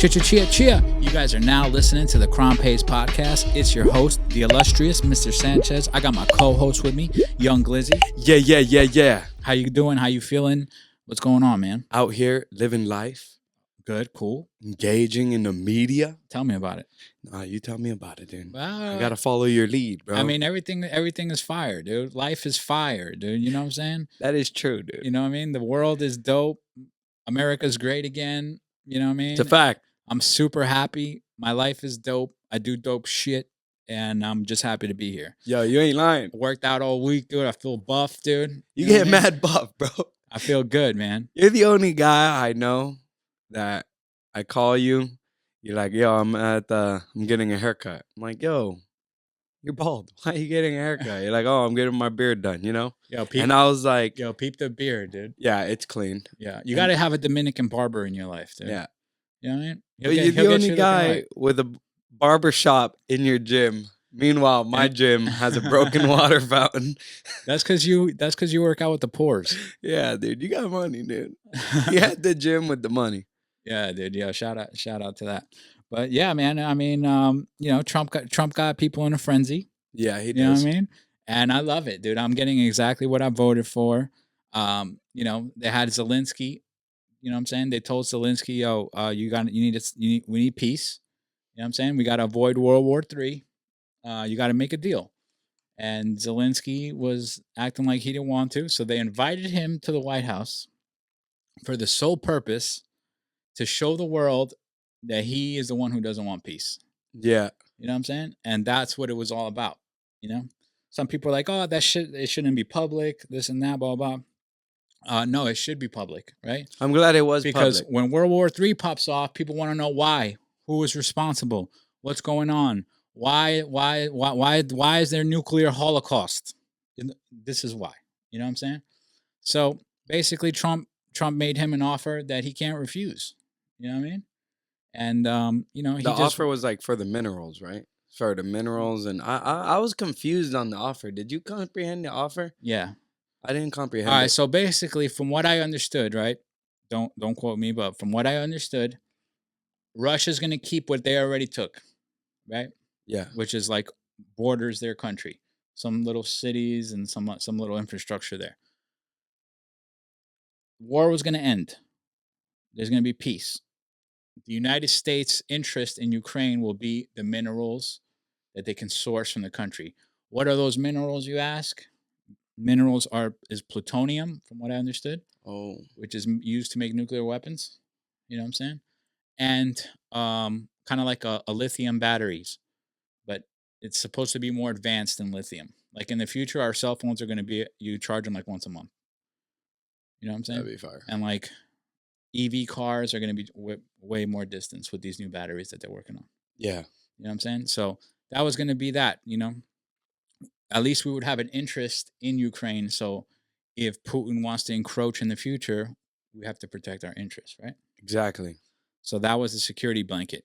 Chia. You guys are now listening to the Crown Pays podcast. It's your host, the illustrious Mr. Sanchez. I got my co-host with me, Young Glizzy. Yeah. How you doing? How you feeling? What's going on, man? Out here living life, Good, cool. engaging in the media. Tell me about it. Nah, you tell me about it, dude. Well, I gotta follow your lead, bro. I mean, everything is fire, dude. Life is fire, dude. You know what I'm saying? that is true, dude. You know what I mean? The world is dope. America's great again. You know what I mean? It's a fact. I'm super happy. My life is dope. I do dope shit, and I'm just happy to be here. Yo, you ain't lying. Worked out all week, dude. I feel buff, dude. You know get what I mean? mad buff, bro. I feel good, man. You're the only guy I know that I call you. You're like, yo, I'm getting a haircut. I'm like, yo, you're bald. Why are you getting a haircut? You're like, oh, I'm getting my beard done, you know? And I was like, peep the beard, dude. yeah, it's clean. Yeah, you got to have a Dominican barber in your life, dude. Yeah. You know what I mean? But you're the only guy with a barber shop in your gym. Meanwhile, my gym has a broken water fountain. That's because you work out with the pores. Yeah, dude, you got money, dude. You had the gym with the money. Yeah, dude. Yeah, shout out to that. But yeah, man. I mean, Trump got people in a frenzy. Yeah, he does. You know what I mean? And I love it, dude. I'm getting exactly what I voted for. They had Zelensky. You know what I'm saying? They told Zelensky, yo, we need peace. You know what I'm saying? We got to avoid World War III. You got to make a deal. And Zelensky was acting like he didn't want to. So they invited him to the White House for the sole purpose to show the world that he is the one who doesn't want peace. Yeah. You know what I'm saying? And that's what it was all about. You know, some people are like, oh, it shouldn't be public, this and that, blah, blah. No, it should be public, right? I'm glad it was because public. When World War III pops off, people want to know why, who was responsible, what's going on, why is there nuclear holocaust? This is why. You know what I'm saying? So basically, Trump made him an offer that he can't refuse. You know what I mean? And the offer was like for the minerals, right? For the minerals, and I was confused on the offer. Did you comprehend the offer? Yeah. I didn't comprehend. All right, so basically, from what I understood, right? Don't quote me, but from what I understood, Russia's going to keep what they already took, right? Yeah, which is like borders their country, some little cities and some little infrastructure there. War was going to end. There's going to be peace. The United States' interest in Ukraine will be the minerals that they can source from the country. What are those minerals, you ask? Minerals is plutonium, from what I understood. Oh. Which is used to make nuclear weapons. You know what I'm saying? And kind of like a lithium batteries, but it's supposed to be more advanced than lithium. Like in the future, our cell phones are going to be, you charge them like once a month. You know what I'm saying? That'd be fire. And like EV cars are going to be way more distance with these new batteries that they're working on. Yeah. You know what I'm saying? So that was going to be that, at least we would have an interest in Ukraine. So if Putin wants to encroach in the future, we have to protect our interests, right? Exactly. So that was the security blanket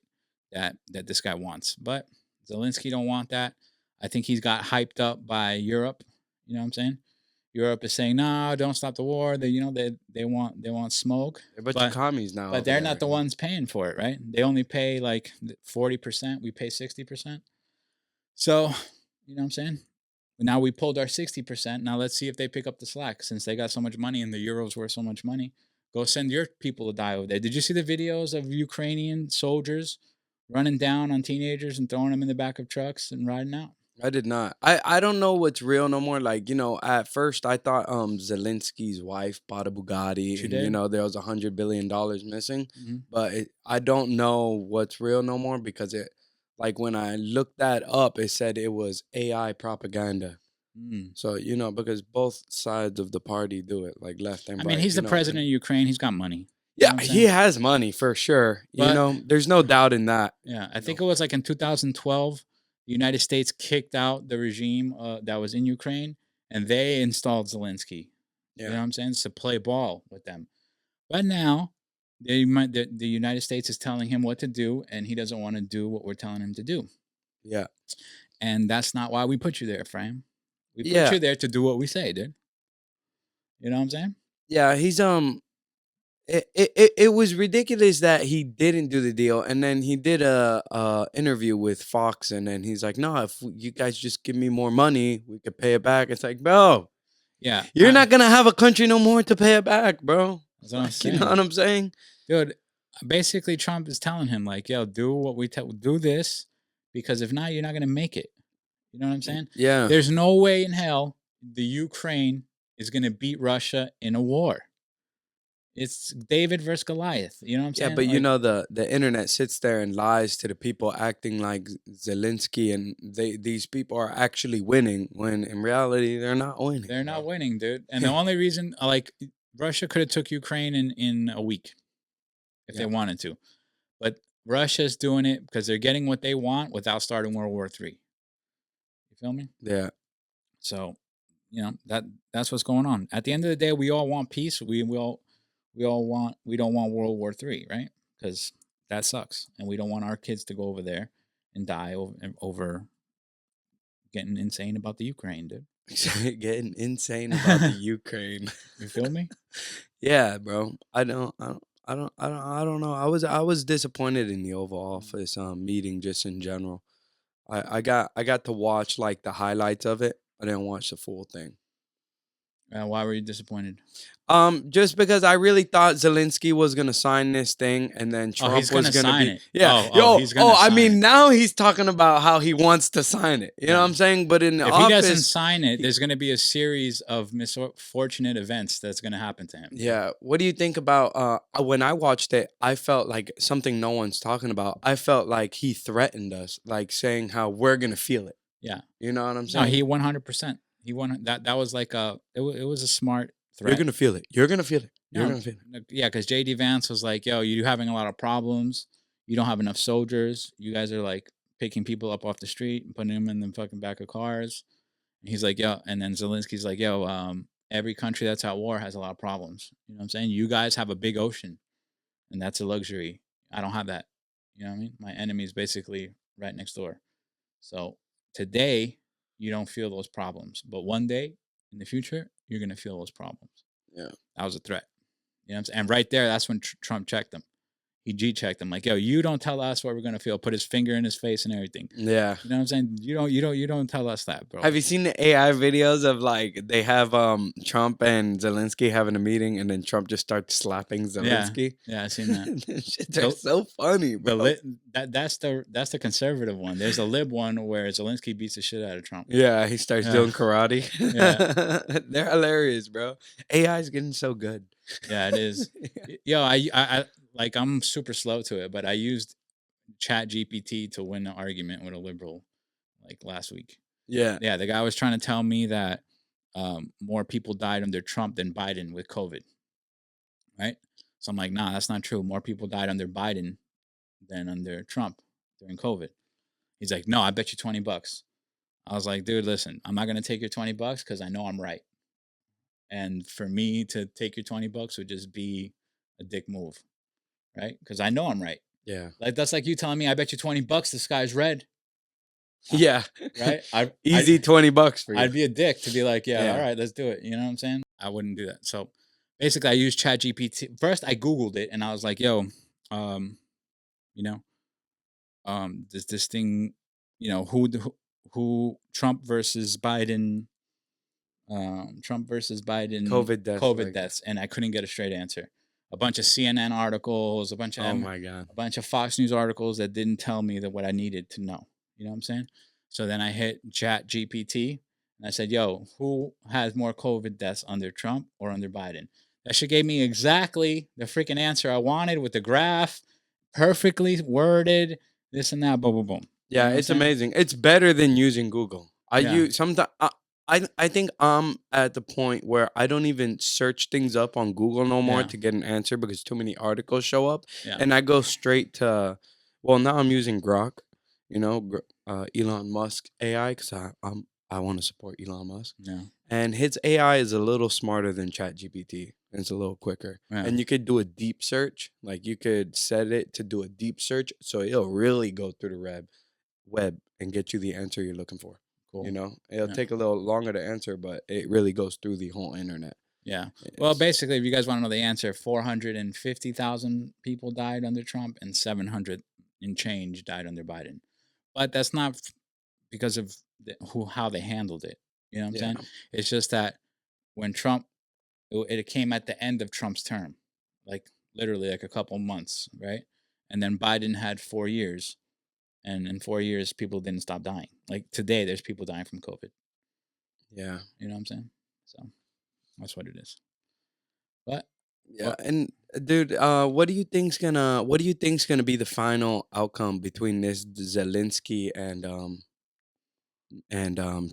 that this guy wants. But Zelensky don't want that. I think he's got hyped up by Europe. You know what I'm saying? Europe is saying, no, don't stop the war. They want smoke. They're a bunch of commies now. But they're not the ones paying for it, right? They only pay like 40%. We pay 60%. So, you know what I'm saying? Now we pulled our 60%. Now let's see if they pick up the slack since they got so much money and the euro's worth so much money. Go send your people to die over there. Did you see the videos of Ukrainian soldiers running down on teenagers and throwing them in the back of trucks and riding out? I did not. I don't know what's real no more. Like, at first I thought Zelensky's wife bought a Bugatti. She did? There was $100 billion missing. Mm-hmm. But I don't know what's real no more because like when I looked that up, it said it was AI propaganda. So, because both sides of the party do it, like left and right. I mean, he's the president of Ukraine. He's got money. Yeah, he has money for sure. But, there's no doubt in that. Yeah, I think it was like in 2012, the United States kicked out the regime that was in Ukraine, and they installed Zelensky. Yeah. You know what I'm saying? To play ball with them. But now, the United States is telling him what to do, and he doesn't want to do what we're telling him to do. Yeah. And that's not why we put you there, Frame. We put you there to do what we say, dude. You know what I'm saying? Yeah, he's it was ridiculous that he didn't do the deal, and then he did a interview with Fox, and then he's like, "No, if you guys just give me more money, we could pay it back." It's like, bro, Yeah, you're not gonna have a country no more to pay it back, bro. that's what I'm Like, you know what saying, I'm saying? dude. Basically, Trump is telling him like, "Yo, do what we tell, do this, because if not, you're not gonna make it." You know what I'm saying? Yeah. There's no way in hell the Ukraine is gonna beat Russia in a war. It's David versus Goliath. You know what I'm Yeah, saying? but you Like, know the internet sits there and lies to the people acting like Zelensky and these people are actually winning when in reality they're not winning. they're not bro. winning, dude. And the only reason, like, Russia could have took Ukraine in a week if they Yeah. wanted to, but Russia's doing it because they're getting what they want without starting World War III. You feel me? Yeah. So, that's what's going on. At the end of the day, we all want peace. We don't want World War III, right? Because that sucks, and we don't want our kids to go over there and die over getting insane about the Ukraine, dude. Getting insane about the Ukraine. You feel me? Yeah, bro. I don't know. I was disappointed in the Oval Office meeting just in general. I got to watch like the highlights of it. I didn't watch the full thing. Why were you disappointed? Just because I really thought Zelensky was gonna sign this thing, and then Trump he's was gonna gonna sign be it. yeah. He's gonna I sign mean, it. now he's talking about how he wants to sign it. You know what Yeah. I'm saying? But in the If he doesn't office, sign it, there's going to be a series of misfortunate events that's going to happen to him. yeah. What do you think about when I watched it? I felt like something no one's talking about. I felt like he threatened us, like saying how we're gonna feel it. Yeah. You know what I'm No, saying? he 100%. He won that. That was like it was a smart You're threat. gonna feel it. You're gonna feel it. You're No, gonna feel it. yeah, because JD Vance was like, "Yo, you're having a lot of problems. You don't have enough soldiers. You guys are like picking people up off the street and putting them in the fucking back of cars." And he's like, "Yo," and then Zelensky's like, "Yo, every country that's at war has a lot of problems. You know what I'm saying? You guys have a big ocean, and that's a luxury. I don't have that. You know what I mean? My enemy is basically right next door. So today, you don't feel those problems, but one day in the future, you're gonna feel those problems." Yeah. That was a threat. You know what I'm saying? And right there, that's when Trump checked him. He G-checked him like, "Yo, you don't tell us what we're gonna feel." Put his finger in his face and everything. Yeah. You know what I'm saying? You don't tell us that, bro. Have you seen the AI videos of like they have Trump and Zelensky having a meeting and then Trump just starts slapping Zelensky? Yeah, I seen that. They're so funny, bro. That's the conservative one. There's a lib one where Zelensky beats the shit out of Trump. Yeah, he starts Yeah. doing karate. Yeah. They're hilarious, bro. AI is getting so good. Yeah, it is. Yo, I like I'm super slow to it, but I used Chat GPT to win an argument with a liberal like last week. Yeah. Yeah, the guy was trying to tell me that more people died under Trump than Biden with COVID. Right? So I'm like, nah, that's not true. More people died under Biden than under Trump during COVID. He's like, no, I bet you $20. I was like, dude, listen, I'm not gonna take your $20 because I know I'm right. And for me to take your $20 would just be a dick move, right? Because I know I'm right. Yeah. Like that's like you telling me, I bet you $20 the sky's red, Yeah. right? Easy $20 for you. I'd be a dick to be like, yeah, Yeah. all right, let's do it. You know what I'm saying? I wouldn't do that. So basically, I used Chat GPT. First, I Googled it and I was like, yo, you know, does this thing, who Trump versus Biden, COVID deaths, and I couldn't get a straight answer. A bunch of CNN articles, a bunch of Oh my god. a bunch of Fox News articles that didn't tell me that what I needed to know. You know what I'm saying? So then I hit Chat GPT and I said, "Yo, who has more COVID deaths under Trump or under Biden?" That shit gave me exactly the freaking answer I wanted with the graph, perfectly worded, this and that, boom, boom, boom. Yeah, what I'm it's saying? amazing. It's better than using Google. I Yeah. use sometimes. I think I'm at the point where I don't even search things up on Google no more Yeah. to get an answer because too many articles show up, Yeah. and I go straight to. Well, now I'm using Grok, Elon Musk AI because I want to support Elon Musk, Yeah. and his AI is a little smarter than ChatGPT. It's a little quicker, Yeah. and you could do a deep search. Like you could set it to do a deep search, so it'll really go through the web and get you the answer you're looking for. Cool. It'll take a little longer to answer, but it really goes through the whole internet. Yeah. Well, It's, basically, if you guys want to know the answer, 450,000 people died under Trump and 700 and change died under Biden. But that's not because of how they handled it. You know what I'm yeah, saying? It's just that when Trump, it came at the end of Trump's term, like literally like a couple months, right? And then Biden had 4 years, and in 4 years, people didn't stop dying. Like today, there's people dying from COVID. yeah, You know what I'm saying? So that's what it is. But yeah. well, And dude, what do you think's gonna be the final outcome between this Zelensky and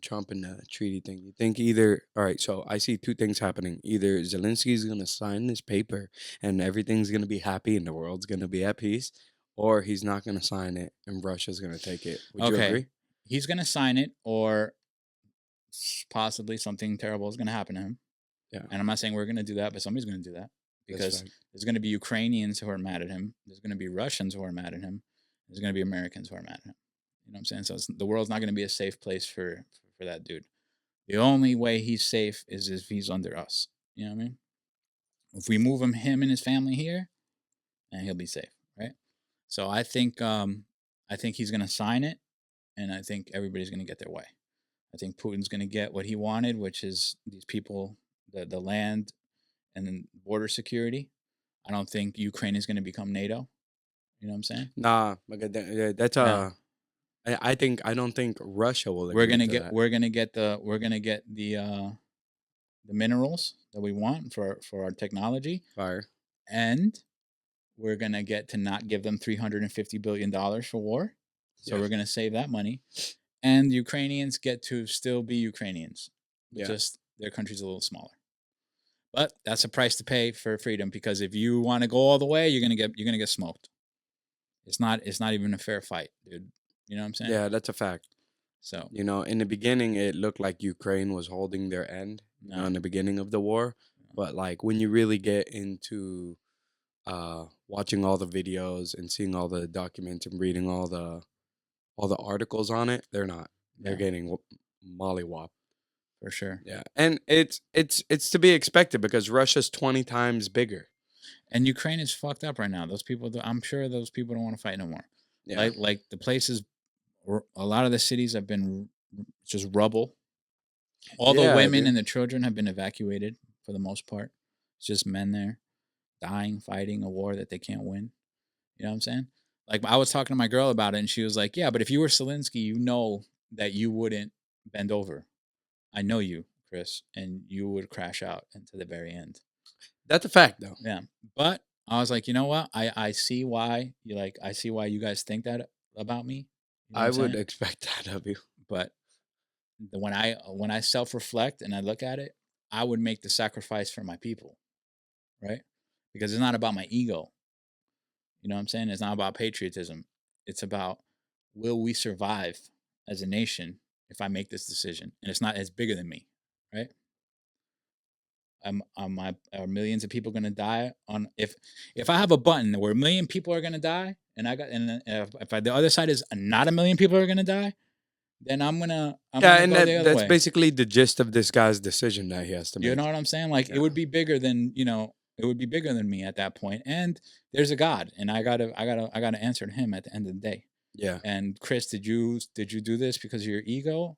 Trump and the treaty thing? You think either, all right, so I see two things happening. Either Zelensky's gonna sign this paper and everything's gonna be happy and the world's gonna be at peace, or he's not gonna sign it and Russia's gonna take it. Would you okay, agree? he's gonna sign it, or possibly something terrible is gonna happen to him. Yeah, And I'm not saying we're gonna do that, but somebody's gonna do that that's because fact. there's gonna be Ukrainians who are mad at him. There's gonna be Russians who are mad at him. There's gonna be Americans who are mad at him. You know what I'm saying? So the world's not gonna be a safe place for that dude. The only way he's safe is if he's under us. You know what I mean? If we move him and his family here, and he'll be safe, right? So I think he's gonna sign it, and I think everybody's gonna get their way. I think Putin's gonna get what he wanted, which is these people, the land, and then border security. I don't think Ukraine is gonna become NATO. You know what I'm saying? Nah, that's Yeah, I don't think Russia will agree to that. we're gonna get the minerals that we want for our technology, Fire. and we're gonna get to not give them $350 billion for war. So Yeah. we're gonna save that money, and Ukrainians get to still be Ukrainians, but Yeah. just their country's a little smaller. But that's a price to pay for freedom, because if you want to go all the way, you're gonna get smoked. It's not even a fair fight, dude. You know what I'm saying? Yeah, that's a fact. So You know, in the beginning, it looked like Ukraine was holding their end, you know, no, in the beginning of the war. But like when you really get into watching all the videos and seeing all the documents and reading all the articles on it, they're not. They're yeah, getting mollywop. for sure. Yeah, and it's to be expected because Russia's 20 times bigger. And Ukraine is fucked up right now. Those people, I'm sure those people don't want to fight no more. Yeah, Like the places, a lot of the cities have been just rubble. All the yeah, women dude. and the children have been evacuated for the most part. It's just men there dying, fighting a war that they can't win. You know what I'm saying? Like I was talking to my girl about it, and she was like, "Yeah, but if you were Zelensky, you know that you wouldn't bend over. I know you, Chris, and you would crash out into the very end." That's a fact, though. Yeah, but I was like, you know what? I see why I see why you guys think that about me. You know what I I'm would saying? expect that of you. But when I self reflect and I look at it, I would make the sacrifice for my people, right? Because it's not about my ego. You know what I'm saying? It's not about patriotism. It's about, will we survive as a nation if I make this decision? And it's not as bigger than me, right? Are millions of people going to die on, if I have a button where a million people are going to die, and the other side is not a million people are going to die, then I'm Yeah, gonna and go the other that's way. basically the gist of this guy's decision that he has to You know make. what I'm saying? Like it Yeah. would be bigger than, it would be bigger than me at that point. And there's a God, and I gotta answer to him at the end of the day. Yeah. And Chris, did you do this because of your ego?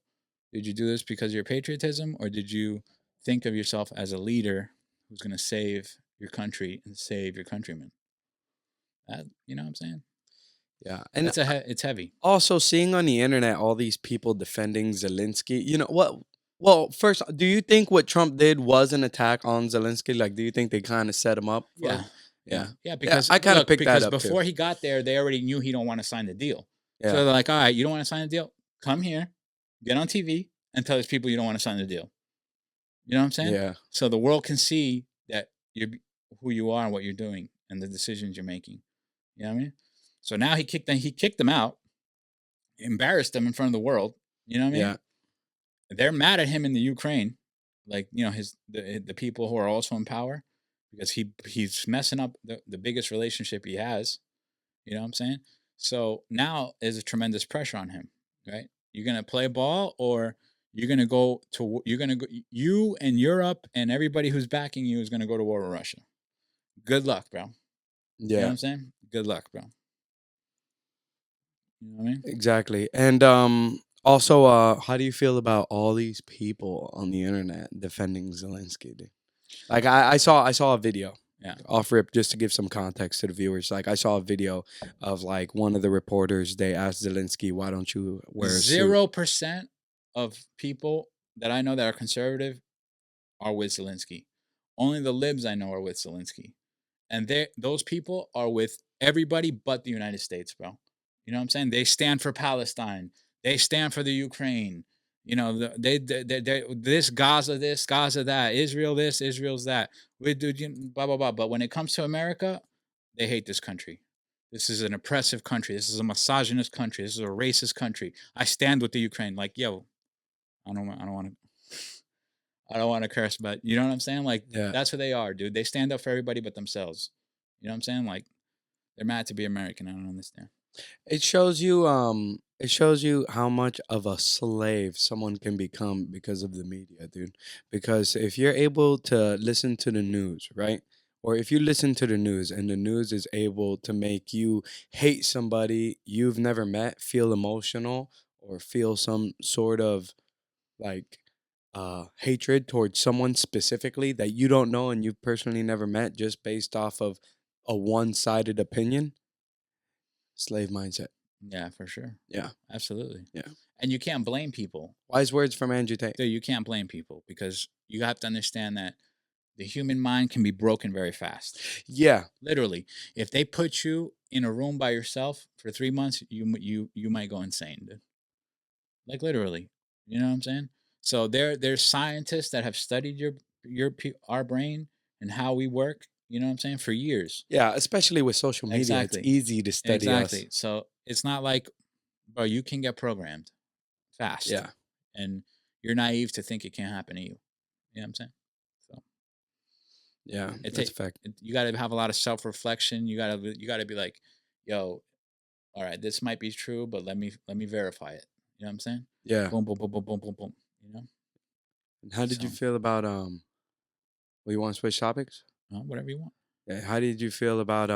Did you do this because of your patriotism, or did you think of yourself as a leader who's gonna save your country and save your countrymen? You know what I'm saying? Yeah. And It's heavy. also seeing on the internet all these people defending Zelensky, you know what? Well, first, do you think what Trump did was an attack on Zelensky? Like, do you think they kind of set him up for Yeah, it? yeah, Yeah. yeah. Yeah, Because I kind of look, picked that because up too. before he got there, they already knew he don't want to sign the deal. Yeah. So they're like, all right, you don't want to sign the deal? Come here, get on TV, and tell these people you don't want to sign the deal. You know what I'm saying? Yeah. So the world can see that you're who you are and what you're doing and the decisions you're making. You know what I mean? So now he kicked them out, embarrassed them in front of the world. You know what I mean? Yeah. They're mad at him in the Ukraine, like the people who are also in power, because he's messing up the biggest relationship he has. You know what I'm saying? So now there's a tremendous pressure on him, right? You're gonna play ball, or you're gonna go to you're gonna go you and Europe and everybody who's backing you is gonna go to war with Russia. Good luck, bro. You know what Yeah, I'm saying? Good luck, bro. You know what I mean? exactly. And also, how do you feel about all these people on the internet defending Zelensky, dude? Like I saw a video Yeah. off rip just to give some context to the viewers. Like I saw a video of like one of the reporters. They asked Zelensky, "Why don't you wear a suit?" 0% of people that I know that are conservative are with Zelensky. Only the libs I know are with Zelensky. And those people are with everybody but the United States, bro. You know what I'm saying? They stand for Palestine. They stand for the Ukraine. You know, they this, Gaza that, Israel this, Israel's that. We do blah blah blah. But when it comes to America, they hate this country. This is an oppressive country. This is a misogynist country. This is a racist country. I stand with the Ukraine. Like, yo, I don't want to. I don't want to curse, but you know what I'm saying? Like, Yeah. that's who they are, dude. They stand up for everybody but themselves. You know what I'm saying? Like, they're mad to be American. I don't understand. It shows you how much of a slave someone can become because of the media, dude. Because if you're able to listen to the news, right? Or if you listen to the news and the news is able to make you hate somebody you've never met, feel emotional, or feel some sort of like hatred towards someone specifically that you don't know and you've personally never met just based off of a one-sided opinion, slave mindset. Yeah, for sure. Yeah. Absolutely. Yeah. And you can't blame people. Wise words from Andrew Tate. Dude, you can't blame people because you have to understand that the human mind can be broken very fast. Yeah. Literally. If they put you in a room by yourself for 3 months, you might go insane, dude. Like literally. You know what I'm saying? So there's scientists that have studied our brain and how we work, you know what I'm saying, for years. Yeah. Especially with social media, it's Exactly. easy to study us. Exactly. So it's not like, bro, you can get programmed fast. Yeah. And you're naive to think it can't happen to you. You know what I'm saying? So Yeah. it That's a take fact. you got to have a lot of self-reflection. You got to be like, yo, all right, this might be true, but let me verify it. You know what I'm saying? Yeah. Boom, boom, boom, boom, boom, boom, boom. You know? And how did you So, feel about well, you want to switch topics? whatever you want. Yeah. How did you feel about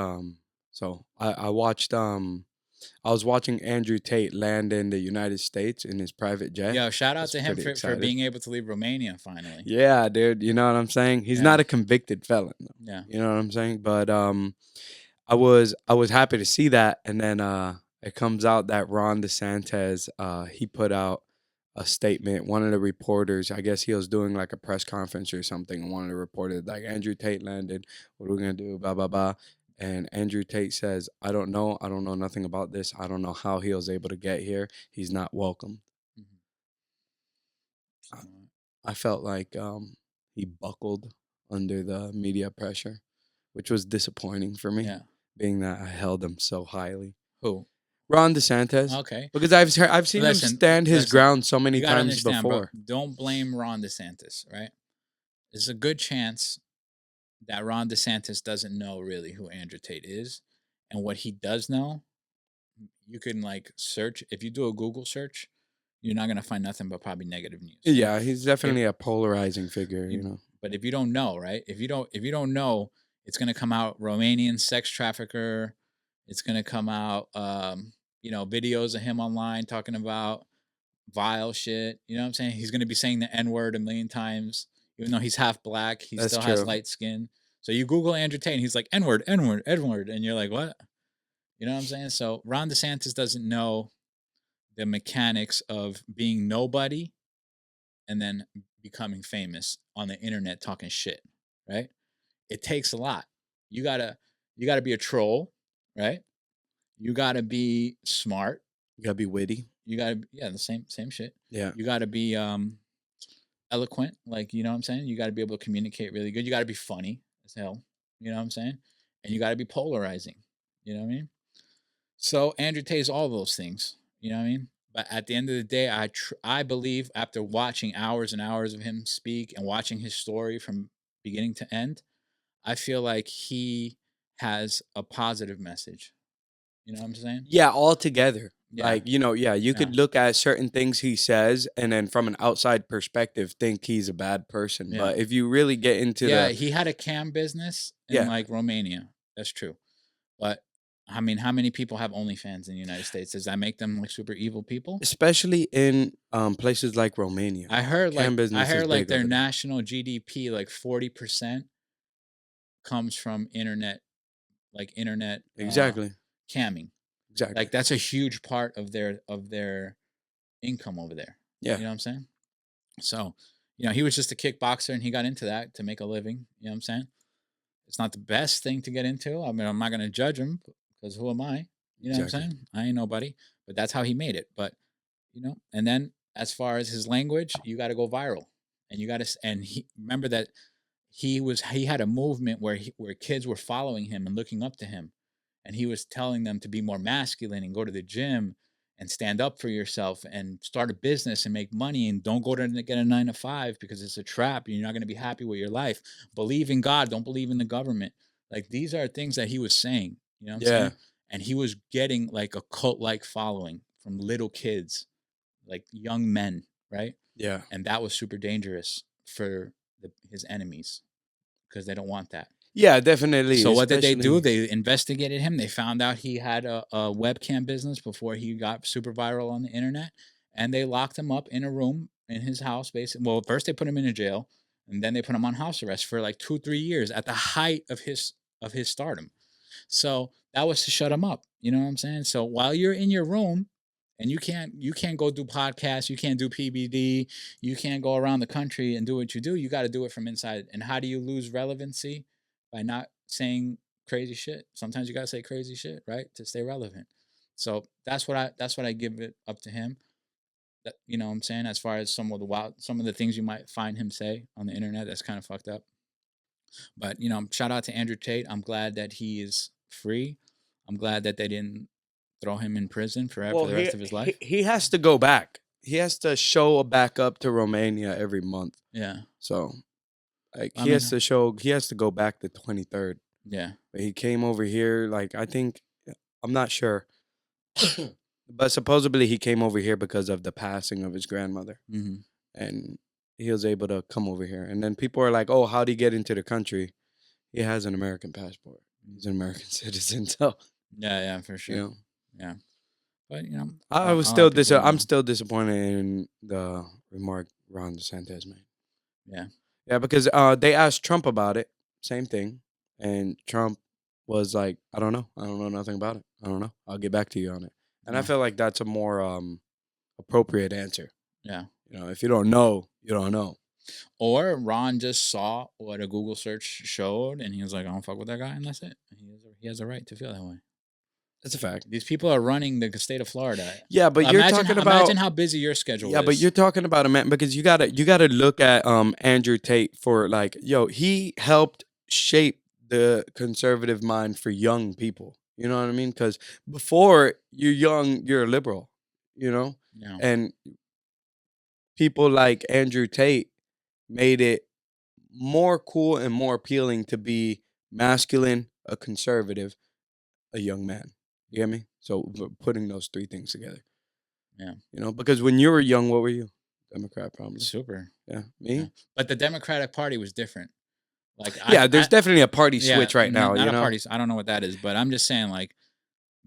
so I watched I was watching Andrew Tate land in the United States in his private jet. Yo, shout I out was to him pretty for excited. being able to leave Romania finally. Yeah, dude. You know what I'm saying? He's Yeah. not a convicted felon, though. Yeah. You know what I'm saying? But I was happy to see that, and then it comes out that Ron DeSantis he put out a statement. One of the reporters, I guess he was doing like a press conference or something, and one of the reporters like Andrew Tate landed. What are we gonna do? Blah blah blah. And Andrew Tate says, "I don't know. I don't know nothing about this. I don't know how he was able to get here. He's not welcome." Mhm. I, So, I felt like he buckled under the media pressure, which was disappointing for me, yeah. being that I held him so highly. Who? Ron DeSantis, Okay. because I've seen him Listen, stand his listen. ground so many You got to times understand, bro. before. Don't blame Ron DeSantis, right? There's a good chance that Ron DeSantis doesn't know really who Andrew Tate is. And what he does know, you can like search. If you do a Google search, you're not going to find nothing but probably negative news. Yeah, he's If, definitely a polarizing figure, you know. but if you don't know, right? If you don't know, it's going to come out Romanian sex trafficker. It's going to come out, videos of him online talking about vile shit. You know what I'm saying? He's going to be saying the N word a million times, even though he's half black. He That's still has true. light skin. So you Google Andrew Tate, and he's like N word, N word, N word, and you're like, what? You know what I'm saying? So Ron DeSantis doesn't know the mechanics of being nobody and then becoming famous on the internet talking shit, right? It takes a lot. You gotta be a troll, right? You gotta be smart. You gotta be witty. You gotta, yeah, the same shit. Yeah. You gotta be eloquent, like, you know what I'm saying? You gotta be able to communicate really good. You gotta be funny as hell. You know what I'm saying? And you gotta be polarizing. You know what I mean? So Andrew Tate is all those things. You know what I mean? But at the end of the day, I believe after watching hours and hours of him speak and watching his story from beginning to end, I feel like he has a positive message. You know what I'm saying? Yeah, all together. Yeah. Like, you Yeah. could look at certain things he says and then from an outside perspective think he's a bad person. Yeah. But if you really get into Yeah, the he had a cam business in, yeah, like, Romania. That's true. But, I mean, how many people have OnlyFans in the United States? Does that make them, like, super evil people? especially in places like Romania, cam I business is heard, like, big their over there. national GDP, like, 40% comes from internet, like, internet, Exactly. camming. Exactly. Like, that's a huge part of their income over there. Yeah. You know what I'm saying? So, he was just a kickboxer and he got into that to make a living. You know what I'm saying? It's not the best thing to get into. I mean, I'm not going to judge him because who am I? You know what I'm Exactly. saying? I ain't nobody, but that's how he made it. But, and then as far as his language, you got to go viral and you got to, and he, remember that he had a movement where kids were following him and looking up to him. And he was telling them to be more masculine and go to the gym and stand up for yourself and start a business and make money and don't go to get a 9 to 5 because it's a trap. You're not going to be happy with your life. Believe in God. Don't believe in the government. Like these are things that he was saying, you know what I'm Yeah. saying? And he was getting like a cult like following from little kids, like young men, right? Yeah. And that was super dangerous for his enemies because they don't want that. Yeah, definitely. So what did they do? Especially They investigated him. They found out he had a webcam business before he got super viral on the internet, and they locked him up in a room in his house. Basically, well, first they put him in a jail, and then they put him on house arrest for like 2-3 years at the height of his stardom. So that was to shut him up. You know what I'm saying? So while you're in your room and you can't go do podcasts, you can't do PBD, you can't go around the country and do what you do. You got to do it from inside. And how do you lose relevancy? By not saying crazy shit. Sometimes you got to say crazy shit, right? To stay relevant. So that's what I give it up to him. That, you know what I'm saying? As far as some of the things you might find him say on the internet, that's kind of fucked up. But shout out to Andrew Tate. I'm glad that he is free. I'm glad that they didn't throw him in prison forever for well, the rest of his life. he has to go back. He has to show a back up to Romania every month. Yeah. So like I he has mean, he has to go back the 23rd. yeah. But he came over here like I think I'm not sure. But supposedly he came over here because of the passing of his grandmother. Mm-hmm. And he was able to come over here. And then people are like, "Oh, how would he get into the country?" He has an American passport. He's an American citizen. So, Yeah, for sure. you know, Yeah. But I a was lot of still people, I'm still disappointed in the remark Ron DeSantis made. Yeah. Yeah, because they asked Trump about it, same thing, and Trump was like, "I don't know. I don't know nothing about it. I don't know. I'll get back to you on it." And I Yeah. feel like that's a more appropriate answer. Yeah. If you don't know, you don't know. Or Ron just saw what a Google search showed, and he was like, "I don't fuck with that guy," and that's it. He has a right to feel that way. That's a fact. These people are running the state of Florida. Yeah, but you're talking about imagine how busy your schedule yeah, is. but you're talking about a man because you gotta look at Andrew Tate for like he helped shape the conservative mind for young people. You know what I mean? Because before you're young, you're a liberal. Yeah. And people like Andrew Tate made it more cool and more appealing to be masculine, a conservative, a young man. You get me? So putting those three things together. Yeah. Because when you were young, what were you? Democrat, probably. Super. Yeah, me. Yeah. But the Democratic Party was different. Like Yeah, there's definitely a party yeah, switch right now. not a party. I don't know what that is, but I'm just saying, like,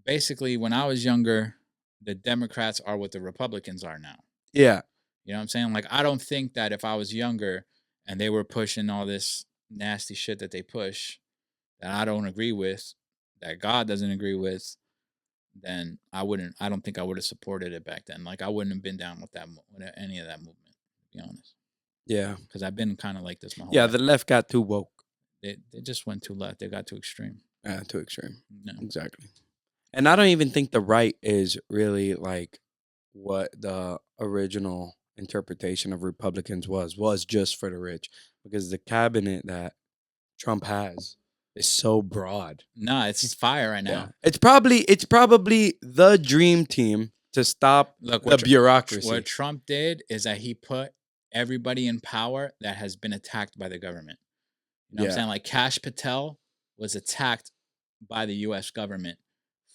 basically, when I was younger, the Democrats are what the Republicans are now. Yeah, You know what I'm saying? Like, I don't think that if I was younger and they were pushing all this nasty shit that they push that I don't agree with, that God doesn't agree with, then I don't think I would have supported it back then. Like, I wouldn't have been down with with any of that movement, to be honest. yeah, Because I've been kind of like this my whole yeah. life. The left got too woke. They just went too left. They got too extreme. Yeah, too extreme. No. Exactly. And I don't even think the right is really like what the original interpretation of Republicans was just for the rich, because the cabinet that Trump has is so broad. Nah, it's fire right now. Yeah, it's probably the dream team to stop Look, the bureaucracy. what Trump did is that he put everybody in power that has been attacked by the government. You know what I'm saying? Like Kash Patel was attacked by the U.S. government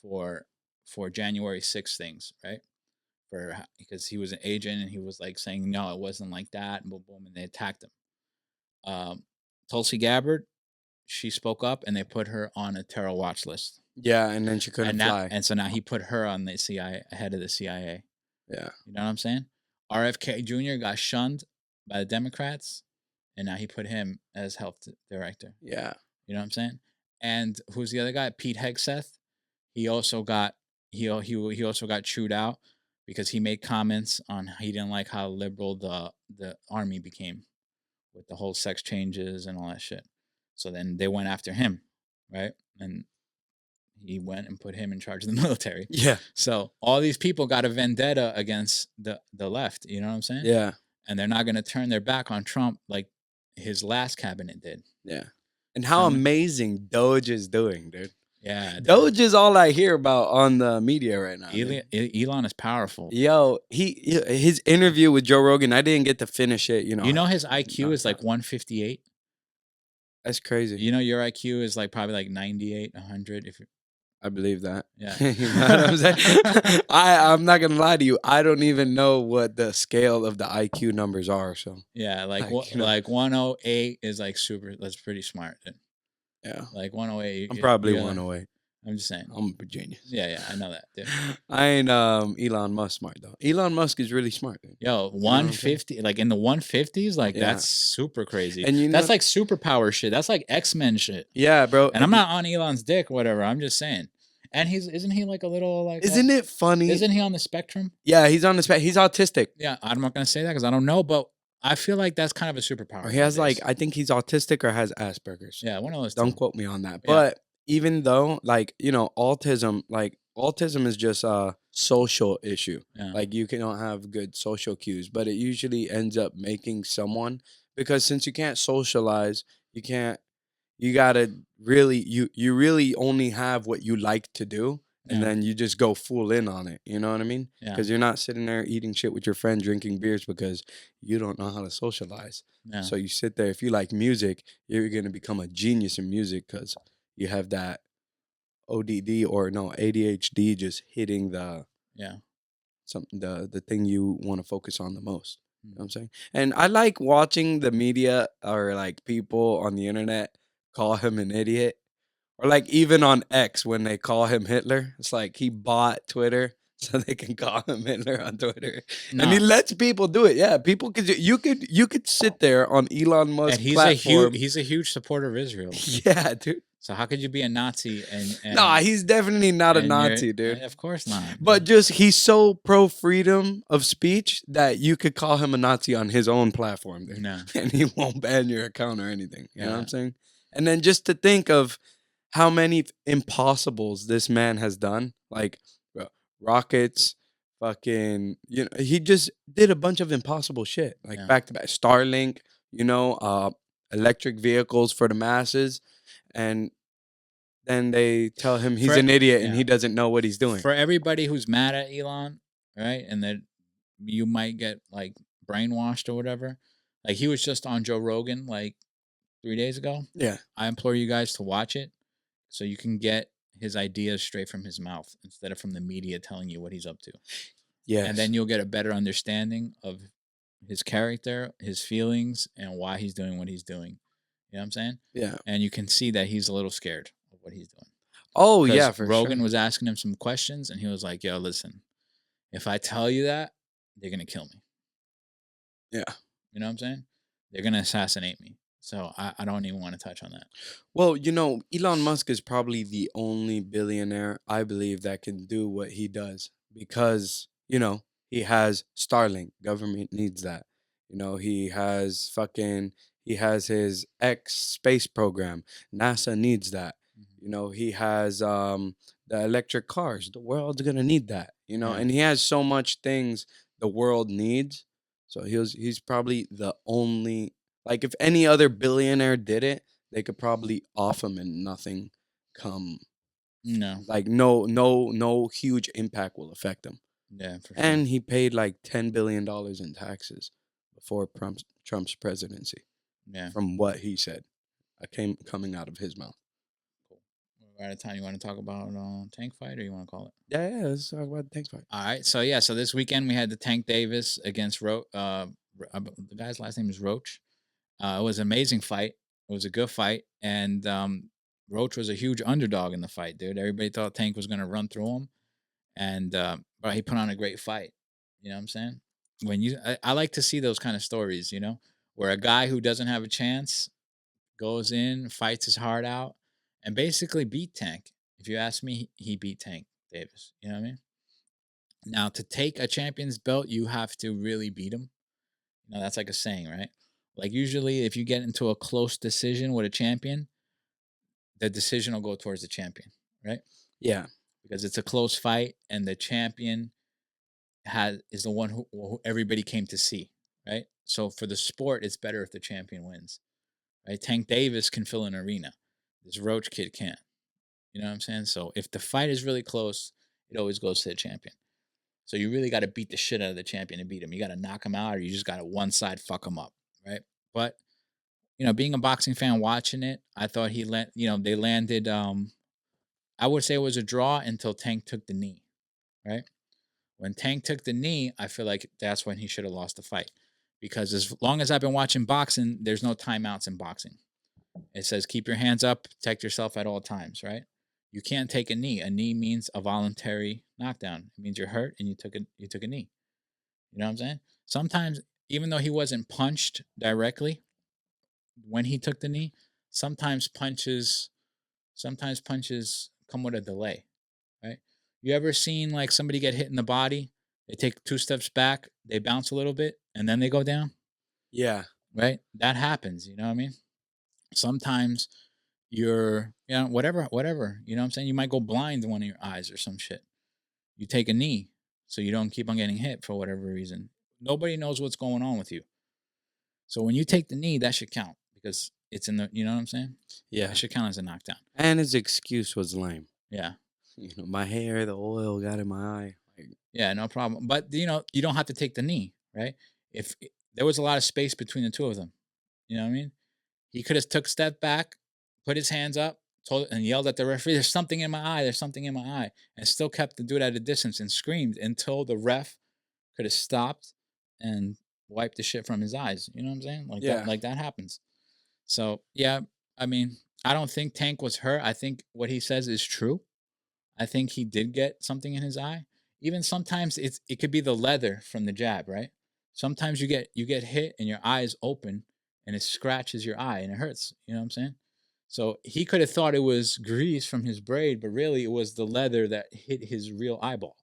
for for January 6th things, right? Because he was an agent and he was like saying no, it wasn't like that, and boom, boom, and they attacked him. Tulsi Gabbard, she spoke up, and they put her on a terror watch list. Yeah, and then she couldn't fly. And so now he put her on the CIA, head of the CIA. Yeah, you know what I'm saying? RFK Jr. got shunned by the Democrats, and now he put him as health director. Yeah, you know what I'm saying? And who's the other guy? Pete Hegseth. He also got he also got chewed out because he made comments on he didn't like how liberal the army became with the whole sex changes and all that shit. So then they went after him, right? And he went and put him in charge of the military. Yeah. So all these people got a vendetta against the left. You know what I'm saying? Yeah. And they're not going to turn their back on Trump like his last cabinet did. Yeah. And how amazing Doge is doing, dude. Yeah. Dude. Doge is all I hear about on the media right now. Elon is powerful. Yo, his interview with Joe Rogan, I didn't get to finish it. You know his IQ is like 158. That's crazy. You know your IQ is like probably like 98, 100. I believe that. Yeah. You know what I'm saying? I'm not gonna lie to you. I don't even know what the scale of the IQ numbers are. So yeah, like 108 is like super. That's pretty smart. Dude. Yeah, like 108. I'm probably 108. I'm just saying. I'm a genius. Yeah, I know that, dude. I ain't Elon Musk smart though. Elon Musk is really smart, dude. Yo, 150, like in the 150s, like that's super crazy. And that's like superpower shit. That's like X-Men shit. Yeah, bro. And I'm not on Elon's dick, whatever. I'm just saying. And isn't he like a little like? Isn't it funny? Isn't he on the spectrum? Yeah, he's on the spectrum. He's autistic. Yeah, I'm not gonna say that because I don't know, but I feel like that's kind of a superpower. Or he has like, I think he's autistic or has Asperger's. Yeah, one of those. Don't quote me on that. Yeah. But even though, like, you know, autism is just a social issue. Yeah. Like you cannot have good social cues, but it usually ends up making someone, because since you can't socialize, you gotta really, you really only have what you like to do. And then you just go full in on it. You know what I mean? Because you're not sitting there eating shit with your friend, drinking beers because you don't know how to socialize. Yeah. So you sit there. If you like music, you're going to become a genius in music because you have that ADHD just hitting the thing you want to focus on the most. You know what I'm saying? And I like watching the media or like people on the internet call him an idiot. Or like even on X when they call him Hitler, it's like he bought Twitter so they can call him Hitler on Twitter, and he lets people do it. Yeah, people could. You could sit there on Elon Musk's platform. He's a huge supporter of Israel. Yeah, dude. So how could you be a Nazi and nah, he's definitely not a Nazi, dude. Of course not. But just he's so pro freedom of speech that you could call him a Nazi on his own platform, dude. No. And he won't ban your account or anything. You know what I'm saying? And then just to think of how many impossibles this man has done, like rockets, fucking, you know, he just did a bunch of impossible shit, like back to back. Starlink, you know, electric vehicles for the masses, and then they tell him he's an idiot and he doesn't know what he's doing. For everybody who's mad at Elon, right, and that you might get like brainwashed or whatever, like he was just on Joe Rogan like 3 days ago. Yeah, I implore you guys to watch it. So you can get his ideas straight from his mouth instead of from the media telling you what he's up to. Yeah. And then you'll get a better understanding of his character, his feelings, and why he's doing what he's doing. You know what I'm saying? Yeah. And you can see that he's a little scared of what he's doing. Oh, yeah, for Rogan was asking him some questions, and he was like, yo, listen, if I tell you that, they're going to kill me. Yeah. You know what I'm saying? They're going to assassinate me. So I don't even want to touch on that. Well, you know, Elon Musk is probably the only billionaire, I believe, that can do what he does because, you know, he has Starlink. Government needs that. You know, he has his X space program. NASA needs that. Mm-hmm. You know, he has the electric cars. The world's going to need that, you know, and he has so much things the world needs. So he's probably the only. Like, if any other billionaire did it, they could probably off him and nothing come. No. Like, no huge impact will affect him. Yeah, for sure. And he paid like $10 billion in taxes before Trump's presidency. Yeah. From what he said. Coming out of his mouth. Cool. We're out of time. You want to talk about Tank fight, or you want to call it? Yeah. Let's talk about the Tank fight. All right. So this weekend we had the Tank Davis against the guy's last name is Roach. It was an amazing fight. It was a good fight, and Roach was a huge underdog in the fight, dude. Everybody thought Tank was gonna run through him, and but he put on a great fight. You know what I'm saying? I like to see those kind of stories, where a guy who doesn't have a chance goes in, fights his heart out, and basically beat Tank. If you ask me, he beat Tank Davis. You know what I mean? Now, to take a champion's belt, you have to really beat him. That's like a saying, right? Like usually, if you get into a close decision with a champion, the decision will go towards the champion, right? Yeah. Because it's a close fight, and the champion is the one who everybody came to see, right? So for the sport, it's better if the champion wins, right? Tank Davis can fill an arena. This Roach kid can't. You know what I'm saying? So if the fight is really close, it always goes to the champion. So you really got to beat the shit out of the champion to beat him. You got to knock him out, or you just got to one side fuck him up, right? But being a boxing fan watching it, I thought they landed. I would say it was a draw until Tank took the knee, right? When Tank took the knee, I feel like that's when he should have lost the fight, because as long as I've been watching boxing, there's no timeouts in boxing. It says keep your hands up, protect yourself at all times, right? You can't take a knee. A knee means a voluntary knockdown. It means you're hurt and you took a knee. You know what I'm saying? Sometimes, even though he wasn't punched directly when he took the knee, sometimes punches come with a delay, right? You ever seen like somebody get hit in the body? They take 2 steps back, they bounce a little bit, and then they go down? Yeah. Right? That happens, you know what I mean? Sometimes you're, whatever, you know what I'm saying? You might go blind in one of your eyes or some shit. You take a knee so you don't keep on getting hit for whatever reason. Nobody knows what's going on with you. So when you take the knee, that should count, because it's in the, you know what I'm saying? Yeah. It should count as a knockdown. And his excuse was lame. Yeah. My hair, the oil got in my eye. Yeah, no problem. But, you don't have to take the knee, right? If there was a lot of space between the two of them, you know what I mean? He could have took a step back, put his hands up, and yelled at the referee, "There's something in my eye. There's something in my eye," and still kept the dude at a distance and screamed until the ref could have stopped and wiped the shit from his eyes. You know what I'm saying? That happens. So yeah, I mean, I don't think Tank was hurt. I think what he says is true. I think he did get something in his eye. Even sometimes it could be the leather from the jab, right? Sometimes you get hit and your eye is open and it scratches your eye and it hurts. You know what I'm saying? So he could have thought it was grease from his braid, but really it was the leather that hit his real eyeball.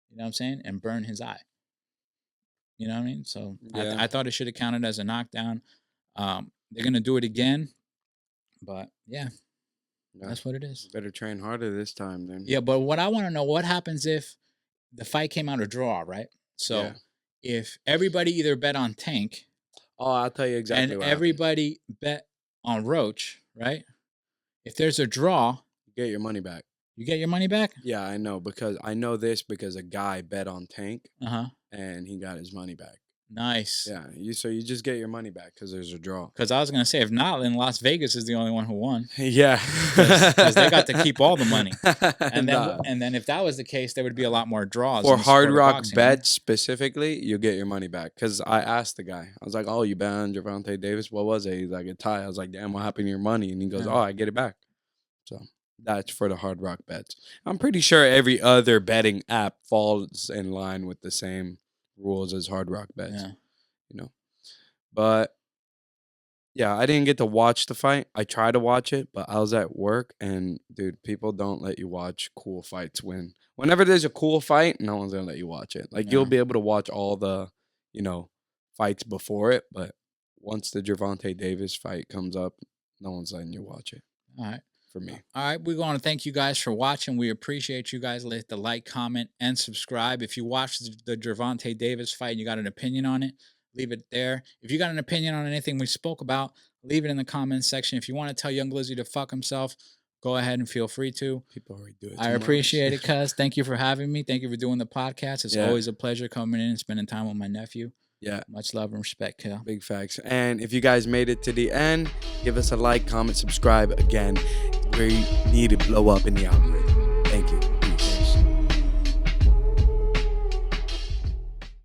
You know what I'm saying? And burned his eye. You know what I mean? So Yeah. I thought it should have counted as a knockdown. They're going to do it again. But yeah, that's what it is. Better train harder this time then. Yeah, but what I want to know, what happens if the fight came out a draw, right? So if everybody either bet on Tank, I'll tell you exactly and what everybody bet on Roach, right? If there's a draw, you get your money back. You get your money back? Yeah, I know, because I know this because a guy bet on Tank and he got his money back. Nice. Yeah, so you just get your money back because there's a draw. Because I was gonna say, if not, then Las Vegas is the only one who won. Yeah, because they got to keep all the money. And then if that was the case, there would be a lot more draws. For Hard Rock bets specifically, you get your money back. Because I asked the guy, I was like, "Oh, you bet on Gervonta Davis? What was it?" He's like, "A tie." I was like, "Damn, what happened to your money?" And he goes, "Oh, I get it back." So that's for the Hard Rock bets. I'm pretty sure every other betting app falls in line with the same rules as Hard Rock bets. Yeah. But yeah, I didn't get to watch the fight. I tried to watch it, but I was at work, and dude, people don't let you watch cool fights whenever there's a cool fight, no one's gonna let you watch it. Like you'll be able to watch all the, fights before it, but once the Gervonta Davis fight comes up, no one's letting you watch it. All right. For me. All right, we want to thank you guys for watching. We appreciate you guys. Hit the like, comment, and subscribe. If you watched the Gervonta Davis fight and you got an opinion on it, leave it there. If you got an opinion on anything we spoke about, leave it in the comments section. If you want to tell Young Glizzy to fuck himself, go ahead and feel free to. People already do it. I appreciate it, cuz. Thank you for having me. Thank you for doing the podcast. It's always a pleasure coming in and spending time with my nephew. Yeah. Much love and respect, kid. Big facts. And if you guys made it to the end, give us a like, comment, subscribe. Again, we need to blow up in the algorithm.